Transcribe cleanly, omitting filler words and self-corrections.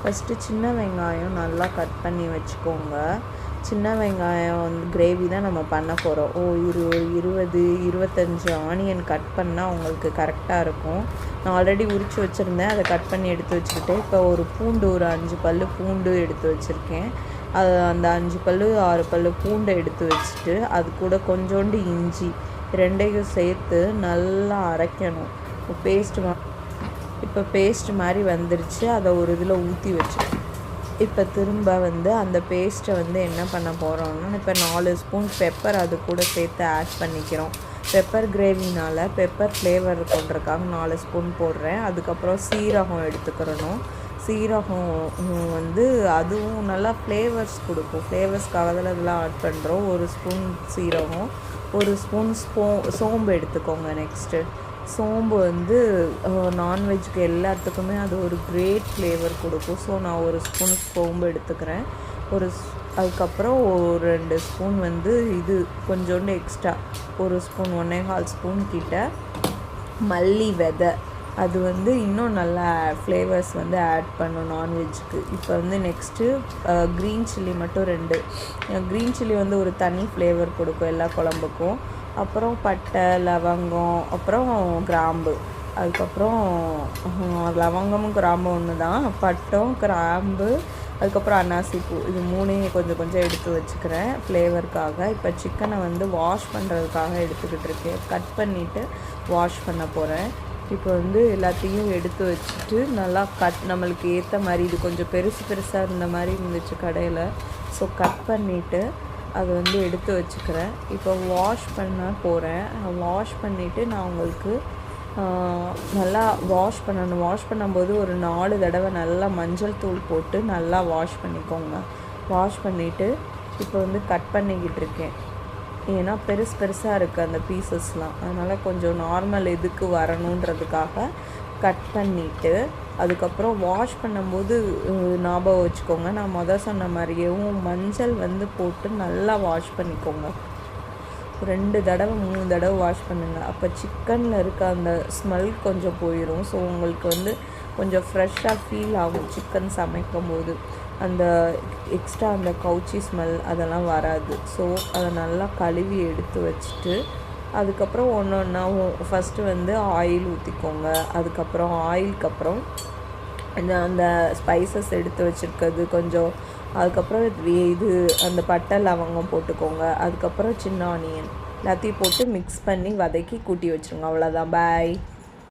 First சின்ன வெங்காயம் நல்லா கட் பண்ணி வச்சுக்கோங்க. சின்ன வெங்காயம் வந்து கிரேவி தான் நம்ம பண்ண போகிறோம். 25 ஆனியன் கட் பண்ணால் உங்களுக்கு கரெக்டாக இருக்கும். நான் ஆல்ரெடி உரித்து வச்சுருந்தேன், அதை கட் பண்ணி எடுத்து வச்சுக்கிட்டேன். இப்போ ஒரு 5 பல் பூண்டு எடுத்து வச்சுருக்கேன். அது அந்த 5 பல் 6 பல் பூண்டை எடுத்து வச்சுட்டு அது கூட கொஞ்சோண்டு இஞ்சி ரெண்டையும் சேர்த்து நல்லா அரைக்கணும். இப்போ பேஸ்ட் மாதிரி வந்துருச்சு. அதை ஒரு இதில் ஊற்றி வச்சுருக்கேன். இப்போ திரும்ப வந்து அந்த பேஸ்ட்டை வந்து என்ன பண்ண போகிறோம்னா, இப்போ 4 ஸ்பூன் பெப்பர் அது கூட சேர்த்து ஆட் பண்ணிக்கிறோம். பெப்பர் கிரேவினால் பெப்பர் ஃப்ளேவர் கொண்டிருக்காங்க 4 ஸ்பூன் போடுறேன். அதுக்கப்புறம் சீரகம் எடுத்துக்கிறணும். சீரகம் வந்து அதுவும் நல்லா ஃப்ளேவர்ஸ் கொடுக்கும். ஃப்ளேவர்ஸ்க்காக தான் இதெல்லாம் ஆட் பண்ணுறோம். 1 ஸ்பூன் சீரகம், 1 ஸ்பூன் சோம்பு எடுத்துக்கோங்க. நெக்ஸ்ட்டு சோம்பு வந்து நான்வெஜ்ஜுக்கு எல்லாத்துக்குமே அது ஒரு கிரேட் ஃப்ளேவர் கொடுக்கும். ஸோ நான் 1 ஸ்பூன் சோம்பு எடுத்துக்கிறேன். அதுக்கப்புறம் 2 ஸ்பூன் வந்து இது கொஞ்சோண்டு எக்ஸ்ட்ரா 1 ஸ்பூன் 1.25 ஸ்பூன் கிட்ட மல்லி விதை. அது வந்து இன்னும் நல்லா ஃப்ளேவர்ஸ் வந்து ஆட் பண்ணும் நான்வெஜ்ஜுக்கு. இப்போ வந்து நெக்ஸ்ட்டு க்ரீன் சில்லி மட்டும் 2. க்ரீன் சில்லி வந்து ஒரு தனி ஃப்ளேவர் கொடுக்கும் எல்லா குழம்புக்கும். அப்புறம் பட்டை, லவங்கம், அப்புறம் கிராம்பு. அதுக்கப்புறம் லவங்கமும் கிராம்பு ஒன்று தான். பட்டம், கிராம்பு, அதுக்கப்புறம் அன்னாசிப்பூ. இது 3ஐயும் கொஞ்சம் கொஞ்சம் எடுத்து வச்சுக்கிறேன் ஃப்ளேவருக்காக. இப்போ சிக்கனை வந்து வாஷ் பண்ணுறதுக்காக எடுத்துக்கிட்டு இருக்கேன். கட் பண்ணிவிட்டு வாஷ் பண்ண போகிறேன். இப்போ வந்து எல்லாத்தையும் எடுத்து வச்சுட்டு நல்லா நம்மளுக்கு ஏற்ற மாதிரி, இது கொஞ்சம் பெருசாக இருந்த மாதிரி இருந்துச்சு கடையில். ஸோ கட் பண்ணிவிட்டு அதை வந்து எடுத்து வச்சுக்கிறேன். இப்போ வாஷ் பண்ண போகிறேன். வாஷ் பண்ணிவிட்டு நான் உங்களுக்கு நல்லா வாஷ் பண்ணணும். வாஷ் பண்ணும்போது ஒரு 4 தடவை நல்லா மஞ்சள் தூள் போட்டு நல்லா வாஷ் பண்ணிக்கோங்க. வாஷ் பண்ணிவிட்டு இப்போ வந்து கட் பண்ணிக்கிட்டு இருக்கேன். ஏன்னா பெருசாக இருக்குது அந்த பீசஸ்லாம். அதனால் கொஞ்சம் நார்மல் இதுக்கு வரணுன்றதுக்காக கட் பண்ணிவிட்டு அதுக்கப்புறம் வாஷ் பண்ணும்போது ஞாபகம் வச்சுக்கோங்க, நான் சொன்ன மாதிரியேவும் மஞ்சள் வந்து போட்டு நல்லா வாஷ் பண்ணிக்கோங்க. 2 தடவை 3 தடவை வாஷ் பண்ணுங்கள். அப்போ சிக்கனில் இருக்க அந்த ஸ்மெல் கொஞ்சம் போயிடும். ஸோ உங்களுக்கு வந்து கொஞ்சம் ஃப்ரெஷ்ஷாக ஃபீல் ஆகும். சிக்கன் சமைக்கும் போது அந்த எக்ஸ்ட்ரா அந்த கவுச்சி ஸ்மெல் அதெல்லாம் வராது. ஸோ அதை நல்லா கழுவி எடுத்து வச்சுட்டு அதுக்கப்புறம் ஒன்றா ஃபஸ்ட்டு வந்து ஆயில் ஊற்றிக்கோங்க. அதுக்கப்புறம் ஆயிலுக்கு அப்புறம் அந்த ஸ்பைசஸ் எடுத்து வச்சுருக்கிறது கொஞ்சம், அதுக்கப்புறம் இது அந்த பட்டை லவங்கம் போட்டுக்கோங்க. அதுக்கப்புறம் சின்ன ஆனியன் எல்லாத்தையும் போட்டு மிக்ஸ் பண்ணி வதக்கி கூட்டி வச்சுருங்க. அவ்வளோதான். பாய்.